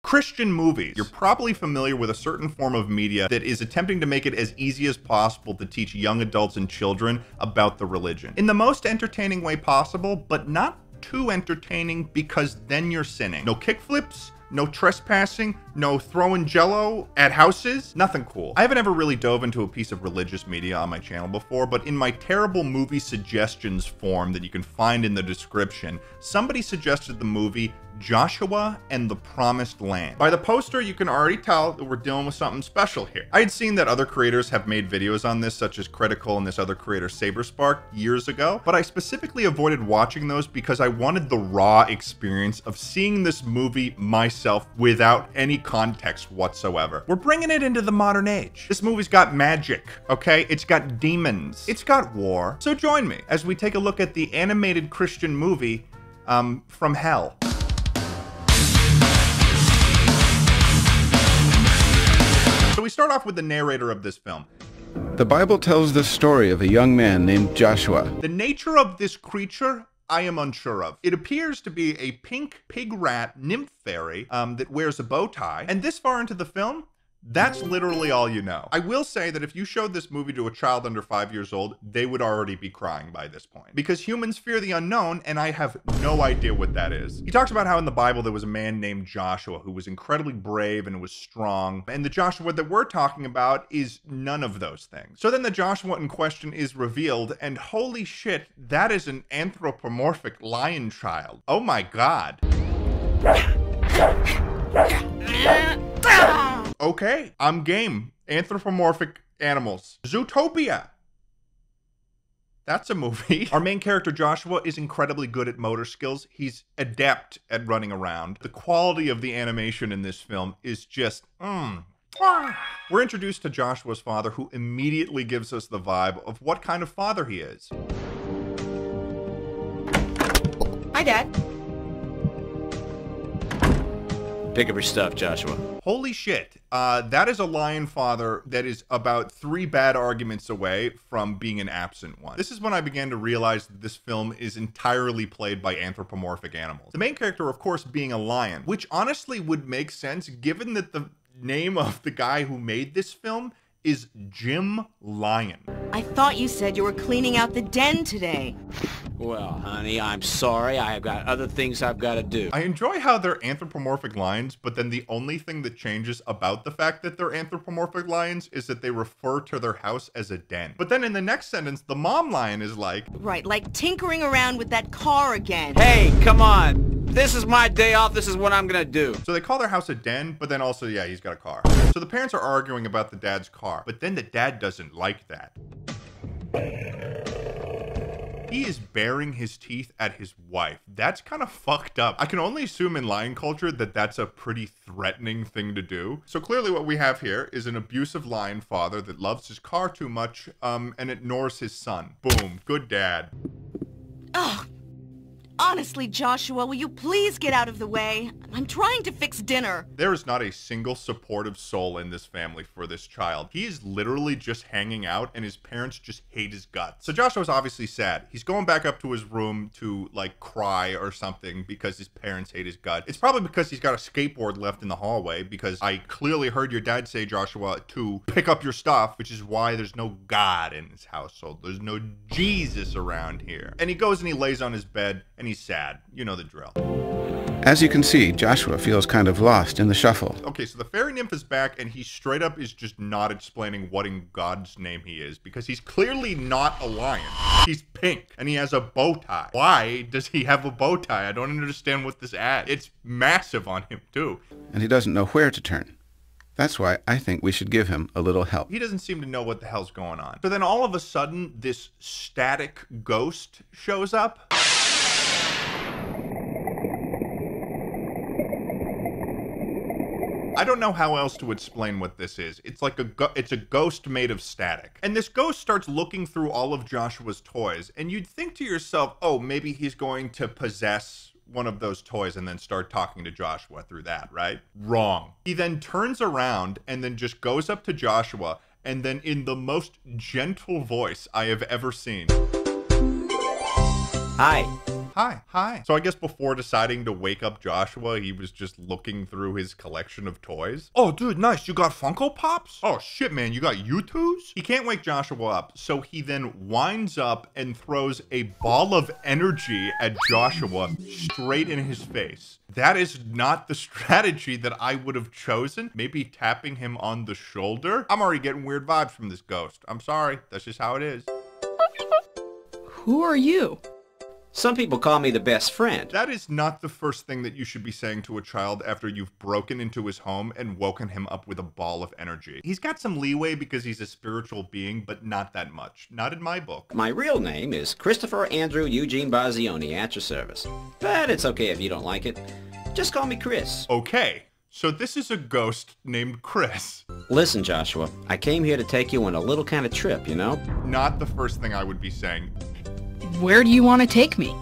Christian movies. You're probably familiar with a certain form of media that is attempting to make it as easy as possible to teach young adults and children about the religion in the most entertaining way possible, but not too entertaining because then you're sinning. No kickflips, no trespassing, no throwing jello at houses, nothing cool. I haven't ever really dove into a piece of religious media on my channel before, but in my terrible movie suggestions form that you can find in the description, somebody suggested the movie Joshua and the Promised Land. By the poster, you can already tell that we're dealing with something special here. I had seen that other creators have made videos on this, such as Critical and this other creator Saberspark years ago, but I specifically avoided watching those because I wanted the raw experience of seeing this movie myself without any context whatsoever. We're bringing it into the modern age. This movie's got magic, okay? It's got demons. It's got war. So join me as we take a look at the animated Christian movie from hell. So we start off with the narrator of this film. The Bible tells the story of a young man named Joshua. The nature of this creature, I am unsure of. It appears to be a pink pig rat nymph fairy that wears a bow tie. And this far into the film, that's literally all you know. I will say that if you showed this movie to a child under 5 years old, they would already be crying by this point. Because humans fear the unknown, and I have no idea what that is. He talks about how in the Bible there was a man named Joshua who was incredibly brave and was strong. And the Joshua that we're talking about is none of those things. So then the Joshua in question is revealed, and holy shit, that is an anthropomorphic lion child. Oh my God. Okay, I'm game. Anthropomorphic animals. Zootopia. That's a movie. Our main character, Joshua, is incredibly good at motor skills. He's adept at running around. The quality of the animation in this film is just, We're introduced to Joshua's father, who immediately gives us the vibe of what kind of father he is. Hi, Dad. Pick up your stuff, Joshua. Holy shit. That is a lion father that is about 3 bad arguments away from being an absent one. This is when I began to realize that this film is entirely played by anthropomorphic animals. The main character, of course, being a lion, which honestly would make sense given that the name of the guy who made this film is Jim Lion. I thought you said you were cleaning out the den today. Well, honey, I'm sorry. I've got other things I've got to do. I enjoy how they're anthropomorphic lions, but then the only thing that changes about the fact that they're anthropomorphic lions is that they refer to their house as a den. But then in the next sentence, the mom lion is like... Right, like tinkering around with that car again. Hey, come on. This is my day off. This is what I'm gonna do. So they call their house a den, but then also, yeah, he's got a car. So the parents are arguing about the dad's car, but then the dad doesn't like that. He is baring his teeth at his wife. That's kind of fucked up. I can only assume in lion culture that that's a pretty threatening thing to do. So clearly what we have here is an abusive lion father that loves his car too much and ignores his son. Boom. Good dad. Ugh. Honestly, Joshua, will you please get out of the way? I'm trying to fix dinner. There is not a single supportive soul in this family for this child. He is literally just hanging out and his parents just hate his guts. So Joshua's obviously sad. He's going back up to his room to like cry or something because his parents hate his gut. It's probably because he's got a skateboard left in the hallway, because I clearly heard your dad say, Joshua, to pick up your stuff, which is why there's no God in his household. There's no Jesus around here. And he goes and he lays on his bed and he's sad. You know the drill. As you can see, Joshua feels kind of lost in the shuffle. Okay, so the fairy nymph is back, and he straight up is just not explaining what in God's name he is, because he's clearly not a lion. He's pink, and he has a bow tie. Why does he have a bow tie? I don't understand what this adds. It's massive on him, too. And he doesn't know where to turn. That's why I think we should give him a little help. He doesn't seem to know what the hell's going on. So then all of a sudden, this static ghost shows up. I don't know how else to explain what this is. It's like it's a ghost made of static. And this ghost starts looking through all of Joshua's toys, and you'd think to yourself, oh, maybe he's going to possess one of those toys and then start talking to Joshua through that, right? Wrong. He then turns around and then just goes up to Joshua, and then in the most gentle voice I have ever seen. Hi. hi, hi. So I guess before deciding to wake up Joshua, he was just looking through his collection of toys. Oh, dude, nice. You got Funko Pops? Oh, shit, man. You got U2s? He can't wake Joshua up, so he then winds up and throws a ball of energy at Joshua straight in his face. That is not the strategy that I would have chosen. Maybe tapping him on the shoulder. I'm already getting weird vibes from this ghost. I'm sorry. That's just how it is. Who are you? Some people call me the best friend. That is not the first thing that you should be saying to a child after you've broken into his home and woken him up with a ball of energy. He's got some leeway because he's a spiritual being, but not that much. Not in my book. My real name is Christopher Andrew Eugene Bazioni, at your service. But it's okay if you don't like it. Just call me Chris. Okay, so this is a ghost named Chris. Listen, Joshua, I came here to take you on a little kind of trip, you know? Not the first thing I would be saying. Where do you want to take me?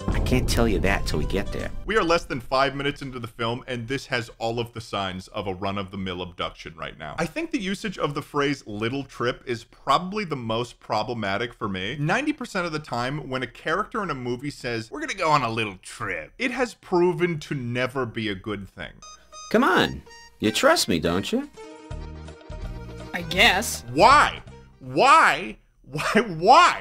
I can't tell you that till we get there. We are less than 5 minutes into the film, and this has all of the signs of a run-of-the-mill abduction right now. I think the usage of the phrase little trip is probably the most problematic for me. 90% of the time, when a character in a movie says, we're gonna go on a little trip, it has proven to never be a good thing. Come on. You trust me, don't you? I guess. Why? Why?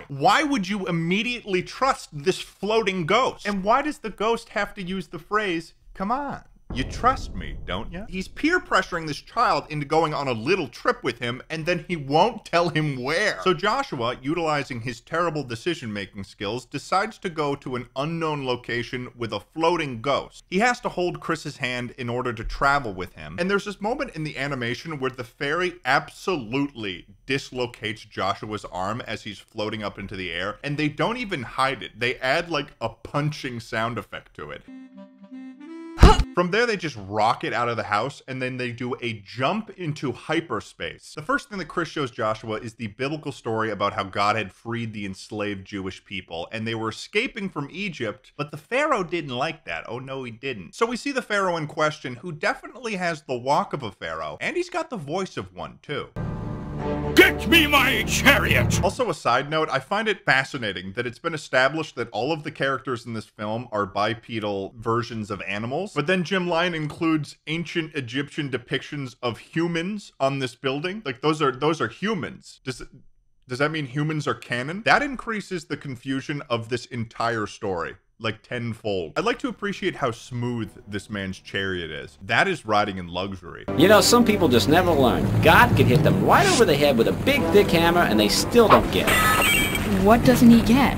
Why would you immediately trust this floating ghost? And why does the ghost have to use the phrase, come on? You trust me, don't you? He's peer pressuring this child into going on a little trip with him, and then he won't tell him where. So Joshua, utilizing his terrible decision-making skills, decides to go to an unknown location with a floating ghost. He has to hold Chris's hand in order to travel with him. And there's this moment in the animation where the fairy absolutely dislocates Joshua's arm as he's floating up into the air, and they don't even hide it. They add like a punching sound effect to it. From there, they just rocket out of the house, and then they do a jump into hyperspace. The first thing that Chris shows Joshua is the biblical story about how God had freed the enslaved Jewish people, and they were escaping from Egypt, but the Pharaoh didn't like that. Oh no, he didn't. So we see the Pharaoh in question, who definitely has the walk of a Pharaoh, and he's got the voice of one too. Get me my chariot! Also, a side note, I find it fascinating that it's been established that all of the characters in this film are bipedal versions of animals, but then Jim Lyon includes ancient Egyptian depictions of humans on this building. Like, those are humans. Does that mean humans are canon? That increases the confusion of this entire story, like tenfold. I'd like to appreciate how smooth this man's chariot is. That is riding in luxury. You know, some people just never learn. God could hit them right over the head with a big, thick hammer, and they still don't get it. What doesn't he get?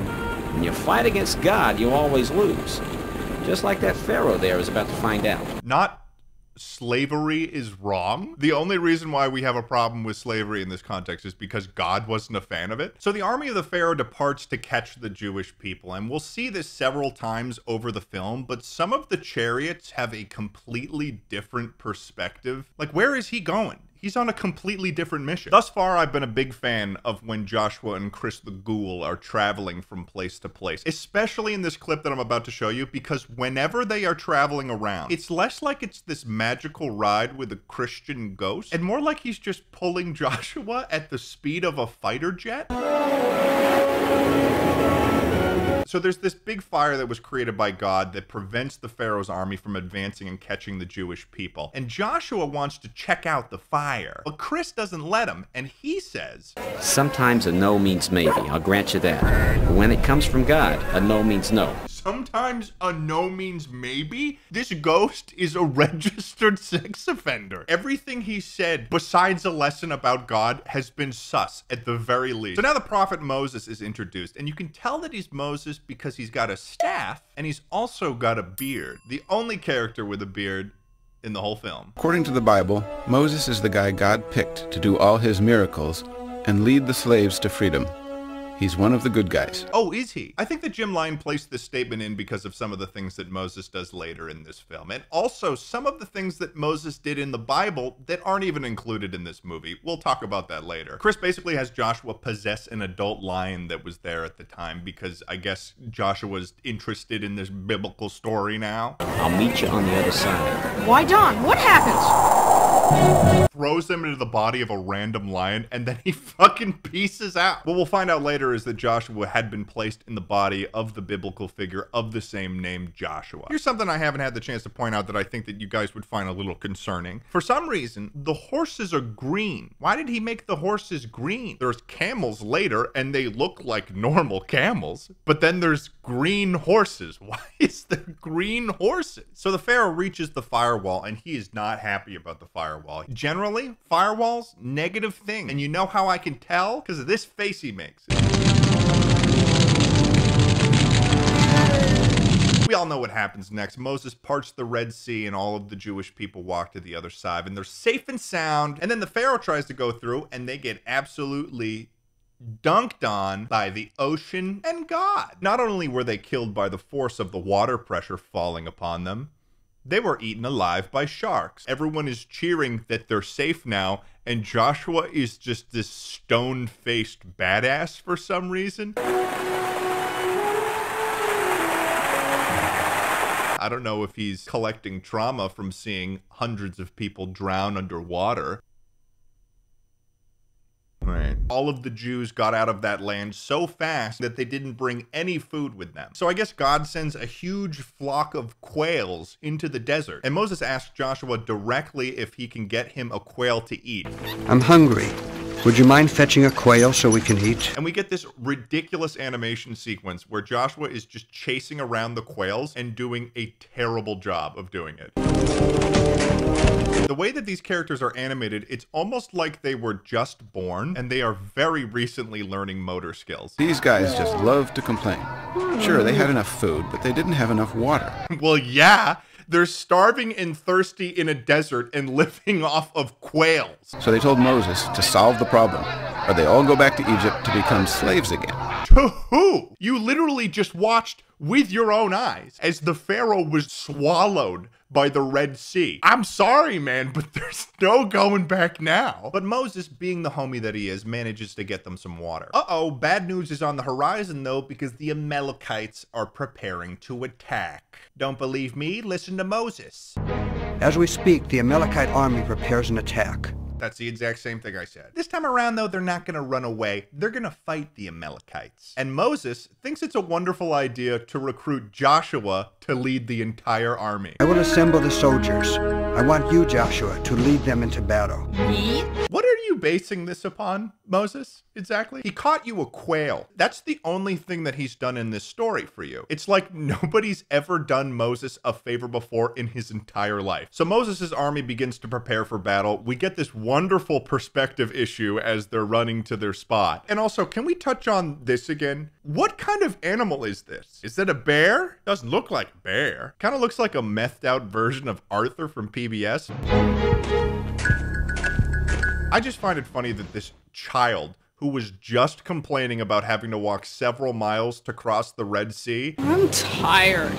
When you fight against God, you always lose. Just like that Pharaoh there is about to find out. Not slavery is wrong. The only reason why we have a problem with slavery in this context is because God wasn't a fan of it. So the army of the Pharaoh departs to catch the Jewish people, and we'll see this several times over the film, but some of the chariots have a completely different perspective. Like, where is he going? He's on a completely different mission. Thus far, I've been a big fan of when Joshua and Chris the Ghoul are traveling from place to place, especially in this clip that I'm about to show you, because whenever they are traveling around, it's less like it's this magical ride with a Christian ghost, and more like he's just pulling Joshua at the speed of a fighter jet. So there's this big fire that was created by God that prevents the Pharaoh's army from advancing and catching the Jewish people. And Joshua wants to check out the fire, but Chris doesn't let him, and he says, Sometimes a no means maybe, I'll grant you that. But when it comes from God, a no means no. Sometimes a no means maybe? This ghost is a registered sex offender. Everything he said, besides a lesson about God, has been sus at the very least. So now the prophet Moses is introduced, and you can tell that he's Moses because he's got a staff, and he's also got a beard. The only character with a beard in the whole film. According to the Bible, Moses is the guy God picked to do all his miracles and lead the slaves to freedom. He's one of the good guys. Oh, is he? I think that Jim Lyon placed this statement in because of some of the things that Moses does later in this film. And also some of the things that Moses did in the Bible that aren't even included in this movie. We'll talk about that later. Chris basically has Joshua possess an adult lion that was there at the time because I guess Joshua's interested in this biblical story now. I'll meet you on the other side. Why, Don? What happens? throws them into the body of a random lion, and then he fucking pieces out. What we'll find out later is that Joshua had been placed in the body of the biblical figure of the same name, Joshua. Here's something I haven't had the chance to point out that I think that you guys would find a little concerning. For some reason, the horses are green. Why did he make the horses green? There's camels later, and they look like normal camels, but then there's green horses. Why is there green horses? So the Pharaoh reaches the firewall, and he is not happy about the firewall. Generally, firewalls, negative thing. And you know how I can tell? Because of this face he makes. We all know what happens next. Moses parts the Red Sea and all of the Jewish people walk to the other side and they're safe and sound. And then the Pharaoh tries to go through and they get absolutely dunked on by the ocean and God. Not only were they killed by the force of the water pressure falling upon them, they were eaten alive by sharks. Everyone is cheering that they're safe now, and Joshua is just this stone-faced badass for some reason. I don't know if he's collecting trauma from seeing hundreds of people drown underwater. Right. All of the Jews got out of that land so fast that they didn't bring any food with them. So I guess God sends a huge flock of quails into the desert. And Moses asks Joshua directly if he can get him a quail to eat. I'm hungry. Would you mind fetching a quail so we can eat? And we get this ridiculous animation sequence where Joshua is just chasing around the quails and doing a terrible job of doing it. The way that these characters are animated, it's almost like they were just born and they are very recently learning motor skills. These guys just love to complain. Sure, they had enough food, but they didn't have enough water. Well, yeah. They're starving and thirsty in a desert and living off of quails. So they told Moses to solve the problem, or they all go back to Egypt to become slaves again. To who? You literally just watched with your own eyes as the Pharaoh was swallowed by the Red Sea. I'm sorry, man, but there's no going back now. But Moses, being the homie that he is, manages to get them some water. Uh-oh, bad news is on the horizon, though, because the Amalekites are preparing to attack. Don't believe me? Listen to Moses. As we speak, the Amalekite army prepares an attack. That's the exact same thing I said. This time around, though, they're not going to run away. They're going to fight the Amalekites. And Moses thinks it's a wonderful idea to recruit Joshua to lead the entire army. I will assemble the soldiers. I want you, Joshua, to lead them into battle. Me? What are you basing this upon, Moses? Exactly. He caught you a quail. That's the only thing that he's done in this story for you. It's like nobody's ever done Moses a favor before in his entire life. So Moses' army begins to prepare for battle. We get this wonderful perspective issue as they're running to their spot. And also, can we touch on this again? What kind of animal is this? Is it a bear? Doesn't look like a bear. Kind of looks like a methed out version of Arthur from PBS. I just find it funny that this child who was just complaining about having to walk several miles to cross the Red Sea. I'm tired.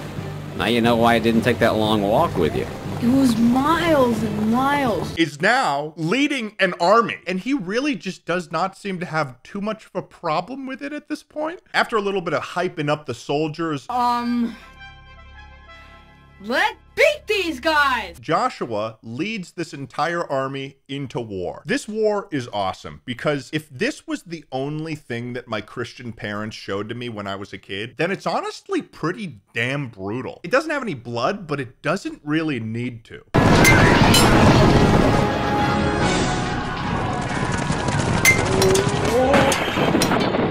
Now you know why I didn't take that long walk with you. It was miles and miles. Is now leading an army. And he really just does not seem to have too much of a problem with it at this point. After a little bit of hyping up the soldiers. Let's beat these guys! Joshua leads this entire army into war. This war is awesome because if this was the only thing that my Christian parents showed to me when I was a kid, then it's honestly pretty damn brutal. It doesn't have any blood, but it doesn't really need to.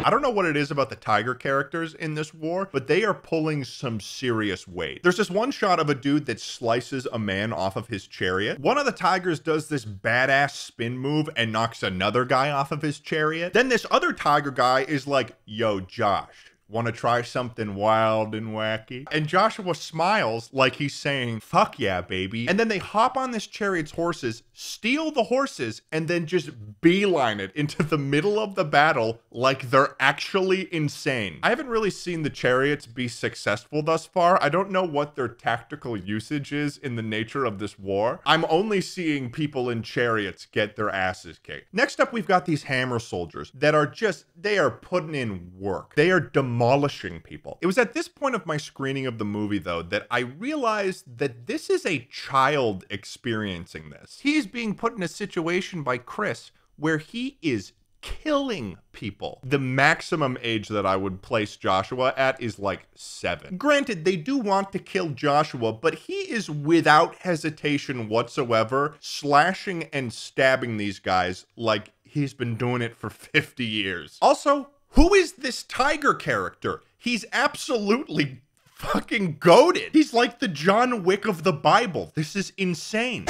I don't know what it is about the tiger characters in this war, but they are pulling some serious weight. There's this one shot of a dude that slices a man off of his chariot. One of the tigers does this badass spin move and knocks another guy off of his chariot. Then this other tiger guy is like, yo, Josh, want to try something wild and wacky? And Joshua smiles like he's saying, fuck yeah, baby. And then they hop on this chariot's horses, steal the horses, and then just beeline it into the middle of the battle like they're actually insane. I haven't really seen the chariots be successful thus far. I don't know what their tactical usage is in the nature of this war. I'm only seeing people in chariots get their asses kicked. Next up, we've got these hammer soldiers that are just, they are putting in work. They are demolishing demolishing people. It was at this point of my screening of the movie, though, that I realized that this is a child experiencing this. He is being put in a situation by Chris where he is killing people. The maximum age that I would place Joshua at is like 7. Granted, they do want to kill Joshua, but he is without hesitation whatsoever slashing and stabbing these guys like he's been doing it for 50 years. Also, who is this tiger character? He's absolutely fucking goated. He's like the John Wick of the Bible. This is insane.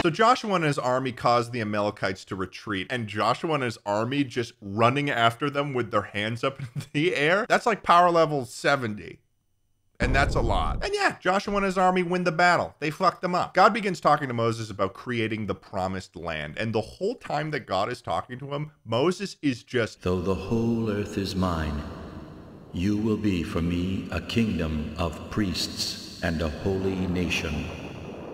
So Joshua and his army caused the Amalekites to retreat, and Joshua and his army just running after them with their hands up in the air. That's like power level 70. And that's a lot. And yeah, Joshua and his army win the battle. They fucked them up. God begins talking to Moses about creating the promised land. And the whole time that God is talking to him, Moses is just, though the whole earth is mine, you will be for me a kingdom of priests and a holy nation.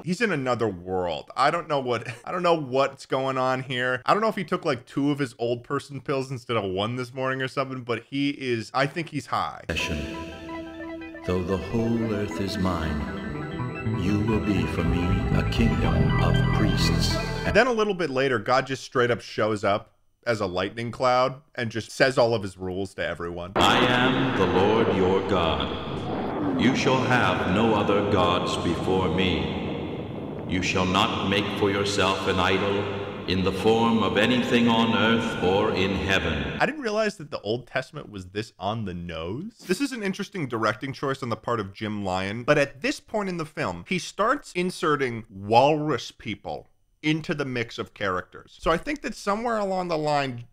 he's in another world. I don't know what's going on here. I don't know if he took like 2 of his old person pills instead of 1 this morning or something, but I think he's high. Though the whole earth is mine, you will be for me a kingdom of priests. And then a little bit later, God just straight up shows up as a lightning cloud and just says all of his rules to everyone. I am the Lord your God. You shall have no other gods before me. You shall not make for yourself an idol in the form of anything on earth or in heaven. I didn't realize that the Old Testament was this on the nose. This is an interesting directing choice on the part of Jim Lyon, but at this point in the film, he starts inserting walrus people into the mix of characters. So I think that somewhere along the line,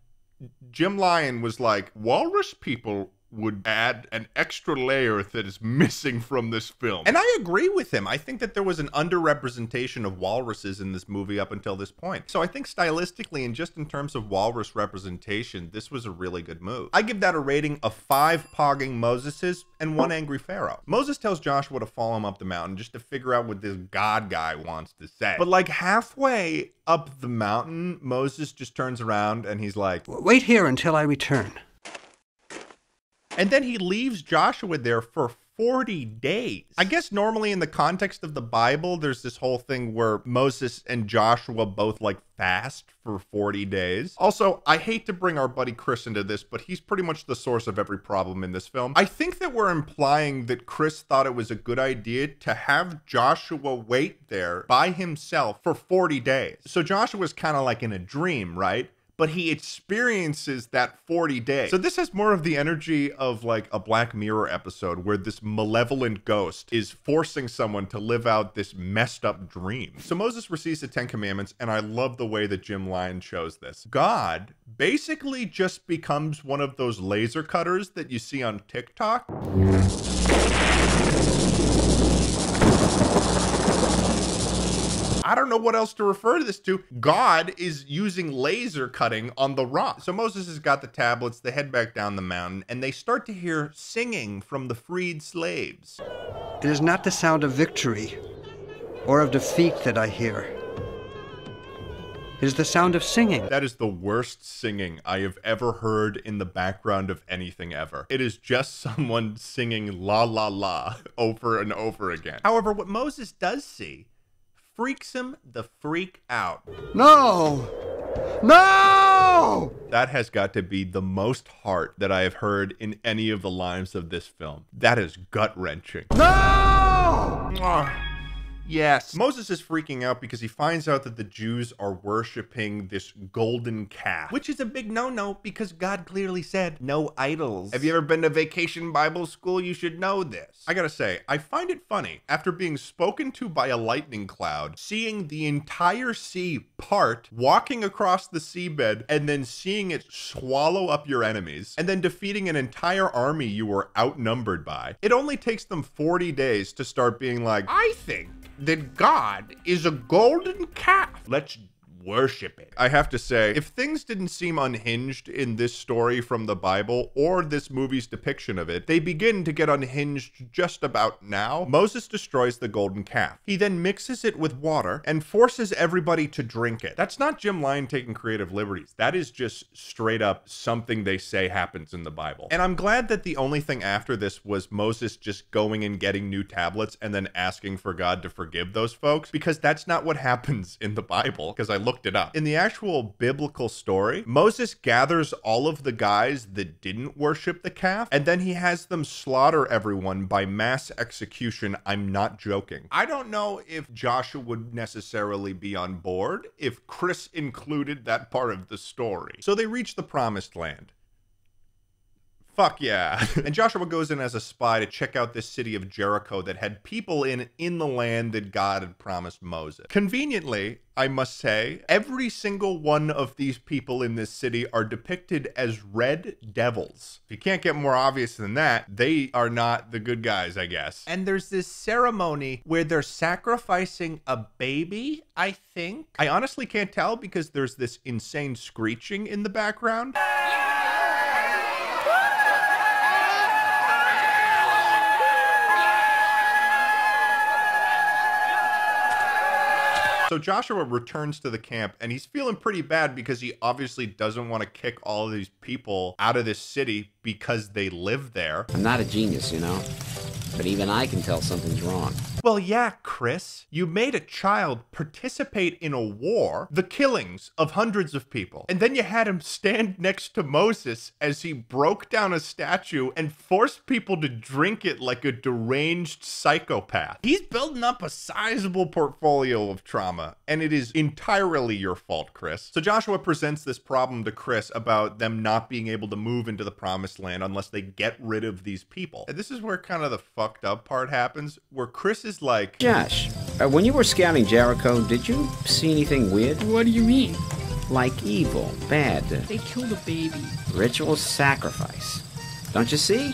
Jim Lyon was like, walrus people would add an extra layer that is missing from this film. And I agree with him. I think that there was an underrepresentation of walruses in this movie up until this point. So I think stylistically and just in terms of walrus representation, this was a really good move. I give that a rating of 5 pogging Moseses and 1 angry Pharaoh. Moses tells Joshua to follow him up the mountain just to figure out what this God guy wants to say. But like halfway up the mountain, Moses just turns around and he's like, "Wait here until I return." And then he leaves Joshua there for 40 days. I guess normally in the context of the Bible, there's this whole thing where Moses and Joshua both like fast for 40 days. Also, I hate to bring our buddy Chris into this, but he's pretty much the source of every problem in this film. I think that we're implying that Chris thought it was a good idea to have Joshua wait there by himself for 40 days. So Joshua's kind of like in a dream, right? But he experiences that 40 days. So this has more of the energy of like a Black Mirror episode where this malevolent ghost is forcing someone to live out this messed up dream. So Moses receives the 10 Commandments, and I love the way that Jim Lyon shows this. God basically just becomes one of those laser cutters that you see on TikTok. I don't know what else to refer to this to. God is using laser cutting on the rock. So Moses has got the tablets, they head back down the mountain, and they start to hear singing from the freed slaves. It is not the sound of victory or of defeat that I hear. It is the sound of singing. That is the worst singing I have ever heard in the background of anything ever. It is just someone singing la la la over and over again. However, what Moses does see freaks him the freak out. No! No! That has got to be the most heart that I have heard in any of the lines of this film. That is gut-wrenching. No! Yes. Moses is freaking out because he finds out that the Jews are worshiping this golden calf, which is a big no-no because God clearly said no idols. Have you ever been to Vacation Bible School? You should know this. I gotta say, I find it funny, after being spoken to by a lightning cloud, seeing the entire sea part, walking across the seabed, and then seeing it swallow up your enemies, and then defeating an entire army you were outnumbered by. It only takes them 40 days to start being like, I think that God is a golden calf. Let's worship it. I have to say, if things didn't seem unhinged in this story from the Bible or this movie's depiction of it, they begin to get unhinged just about now. Moses destroys the golden calf. He then mixes it with water and forces everybody to drink it. That's not Jim Lyon taking creative liberties. That is just straight up something they say happens in the Bible. And I'm glad that the only thing after this was Moses just going and getting new tablets and then asking for God to forgive those folks, because that's not what happens in the Bible, because I looked it up. In the actual biblical story, Moses gathers all of the guys that didn't worship the calf, and then he has them slaughter everyone by mass execution. I'm not joking. I don't know if Joshua would necessarily be on board if Chris included that part of the story. So they reach the promised land. Fuck yeah. And Joshua goes in as a spy to check out this city of Jericho that had people in the land that God had promised Moses. Conveniently, I must say, every single one of these people in this city are depicted as red devils. If you can't get more obvious than that, they are not the good guys, I guess. And there's this ceremony where they're sacrificing a baby, I think. I honestly can't tell because there's this insane screeching in the background. So Joshua returns to the camp and he's feeling pretty bad because he obviously doesn't want to kick all of these people out of this city because they live there. I'm not a genius, you know, but even I can tell something's wrong. Well, yeah, Chris, you made a child participate in a war, the killings of hundreds of people, and then you had him stand next to Moses as he broke down a statue and forced people to drink it like a deranged psychopath. He's building up a sizable portfolio of trauma, and it is entirely your fault, Chris. So Joshua presents this problem to Chris about them not being able to move into the promised land unless they get rid of these people. And this is where kind of the fucked up part happens, where Chris is like, Josh, when you were scouting Jericho, did you see anything weird? What do you mean? Like evil, bad. They killed a baby. Ritual sacrifice. Don't you see?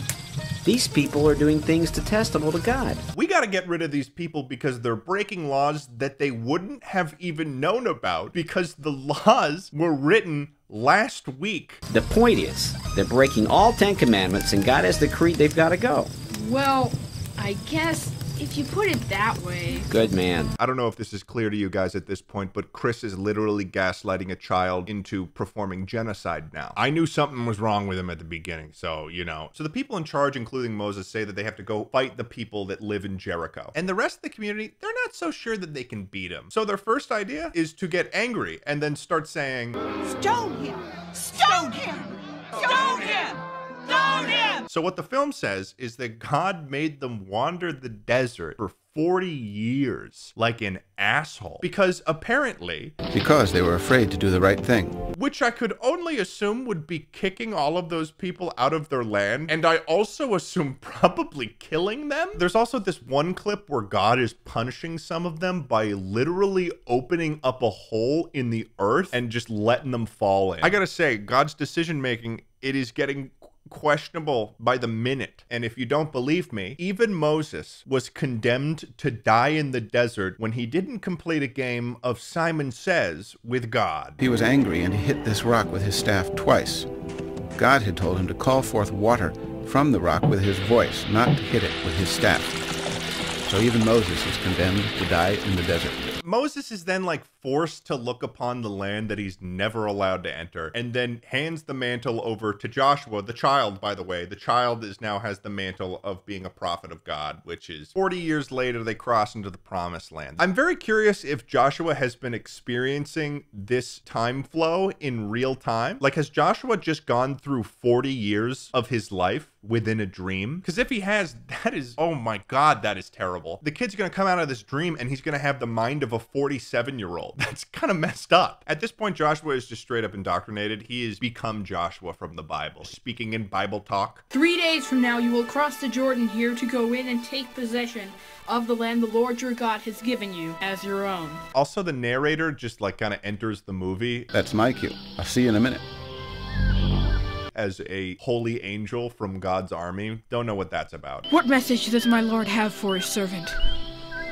These people are doing things detestable to God. We gotta get rid of these people because they're breaking laws that they wouldn't have even known about because the laws were written last week. The point is, they're breaking all 10 commandments and God has decreed they've got to go. Well, I guess if you put it that way. Good man. I don't know if this is clear to you guys at this point, but Chris is literally gaslighting a child into performing genocide now. I knew something was wrong with him at the beginning, so, you know. So the people in charge, including Moses, say that they have to go fight the people that live in Jericho. And the rest of the community, they're not so sure that they can beat him. So their first idea is to get angry and then start saying, Stone him! Stone him! Stone him! Stone him! So what the film says is that God made them wander the desert for 40 years like an asshole. Because apparently... Because they were afraid to do the right thing. Which I could only assume would be kicking all of those people out of their land. And I also assume probably killing them. There's also this one clip where God is punishing some of them by literally opening up a hole in the earth and just letting them fall in. I gotta say, God's decision making, it is getting questionable by the minute. And if you don't believe me, even Moses was condemned to die in the desert when he didn't complete a game of Simon Says with God. He was angry and he hit this rock with his staff twice. God had told him to call forth water from the rock with his voice, not to hit it with his staff. So even Moses is condemned to die in the desert. Moses is then like forced to look upon the land that he's never allowed to enter, and then hands the mantle over to Joshua, the child, by the way. The child now has the mantle of being a prophet of God, which is 40 years later, they cross into the promised land. I'm very curious if Joshua has been experiencing this time flow in real time. Like, has Joshua just gone through 40 years of his life within a dream? Because if he has, that is, oh my God, that is terrible. The kid's gonna come out of this dream and he's gonna have the mind of a 47-year-old. That's kind of messed up. At this point, Joshua is just straight up indoctrinated. He has become Joshua from the Bible, speaking in Bible talk. 3 days from now, you will cross the Jordan here to go in and take possession of the land the Lord your God has given you as your own. Also, the narrator just like kind of enters the movie. That's my cue. I'll see you in a minute. As a holy angel from God's army. Don't know what that's about. What message does my Lord have for his servant?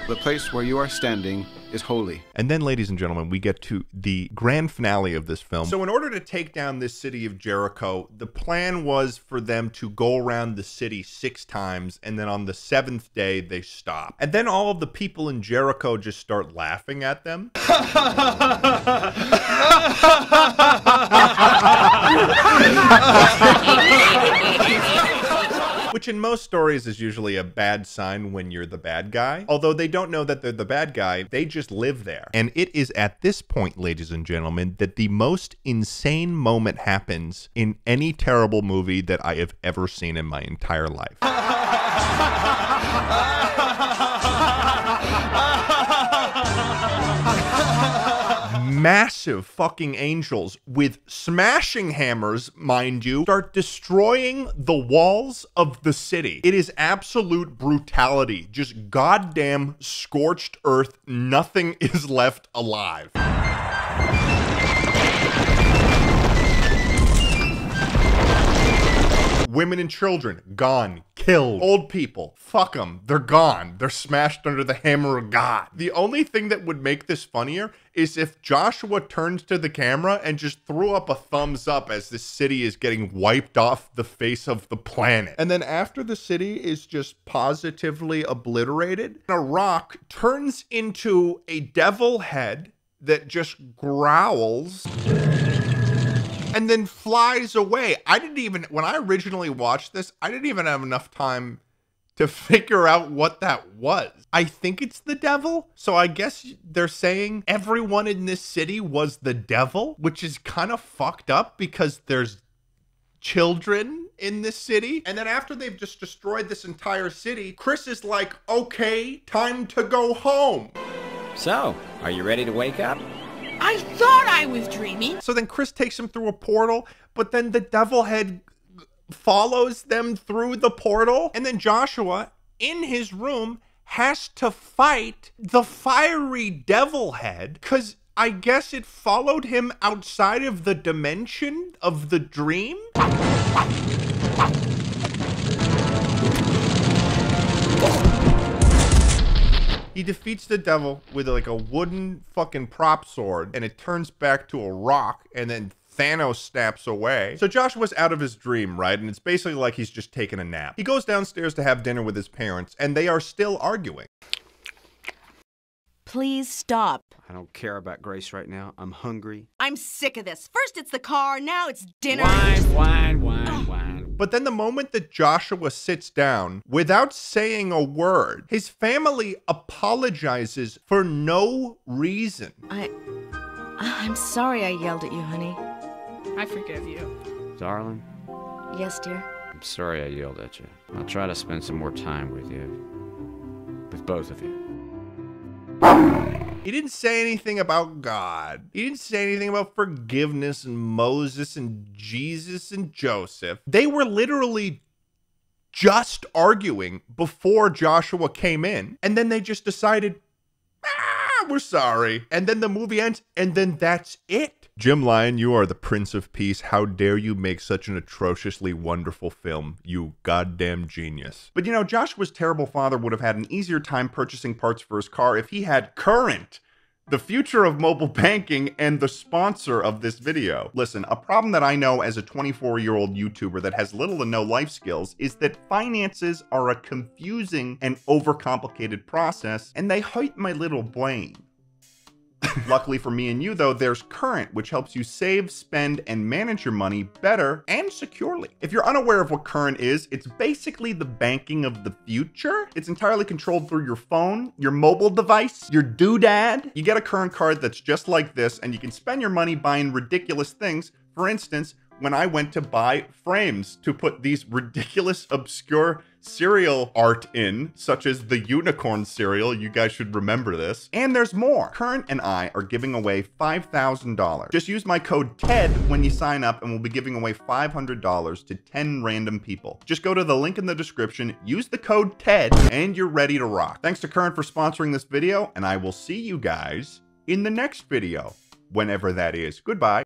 The place where you are standing is holy. And then, ladies and gentlemen, we get to the grand finale of this film. So in order to take down this city of Jericho, the plan was for them to go around the city 6 times, and then on the 7th day, they stop. And then all of the people in Jericho just start laughing at them. Which in most stories is usually a bad sign when you're the bad guy. Although they don't know that they're the bad guy, they just live there. And it is at this point, ladies and gentlemen, that the most insane moment happens in any terrible movie that I have ever seen in my entire life. Massive fucking angels with smashing hammers, mind you, start destroying the walls of the city. It is absolute brutality. Just goddamn scorched earth. Nothing is left alive. Women and children, gone, killed. Old people, fuck them, they're gone. They're smashed under the hammer of God. The only thing that would make this funnier is if Joshua turns to the camera and just threw up a thumbs up as this city is getting wiped off the face of the planet. And then after the city is just positively obliterated, a rock turns into a devil head that just growls and then flies away. When I originally watched this, I didn't even have enough time to figure out what that was. I think it's the devil. So I guess they're saying everyone in this city was the devil, which is kind of fucked up because there's children in this city. And then after they've just destroyed this entire city, Chris is like, okay, time to go home. So, are you ready to wake up? I thought I was dreaming. So then Chris takes him through a portal, but then the devil head follows them through the portal. And then Joshua, in his room, has to fight the fiery devil head because I guess it followed him outside of the dimension of the dream. He defeats the devil with like a wooden fucking prop sword, and it turns back to a rock, and then Thanos snaps away. So Joshua's out of his dream, right? And it's basically like he's just taking a nap. He goes downstairs to have dinner with his parents, and they are still arguing. Please stop. I don't care about Grace right now. I'm hungry. I'm sick of this. First it's the car, now it's dinner. Wine. But then the moment that Joshua sits down, without saying a word, his family apologizes for no reason. I'm sorry I yelled at you, honey. I forgive you. Darling, Yes, dear? I'm sorry I yelled at you. I'll try to spend some more time with you. With both of you. He didn't say anything about God. He didn't say anything about forgiveness and Moses and Jesus and Joseph. They were literally just arguing before Joshua came in. And then they just decided, we're sorry. And then the movie ends, and then that's it. Jim Lyon, you are the Prince of Peace. How dare you make such an atrociously wonderful film, you goddamn genius. But you know, Joshua's terrible father would have had an easier time purchasing parts for his car if he had Current, the future of mobile banking and the sponsor of this video. Listen, a problem that I know as a 24-year-old YouTuber that has little to no life skills is that finances are a confusing and overcomplicated process, and they hurt my little brain. Luckily for me and you, though, there's Current, which helps you save, spend, and manage your money better and securely. If you're unaware of what Current is, it's basically the banking of the future. It's entirely controlled through your phone, your mobile device, your doodad. You get a Current card that's just like this, and you can spend your money buying ridiculous things. For instance, when I went to buy frames to put these ridiculous, obscure cereal art in, such as the unicorn cereal. You guys should remember this. And there's more. Current and I are giving away $5,000. Just use my code TED when you sign up, and we'll be giving away $500 to 10 random people. Just go to the link in the description, use the code TED, and you're ready to rock. Thanks to Current for sponsoring this video, and I will see you guys in the next video, whenever that is. Goodbye.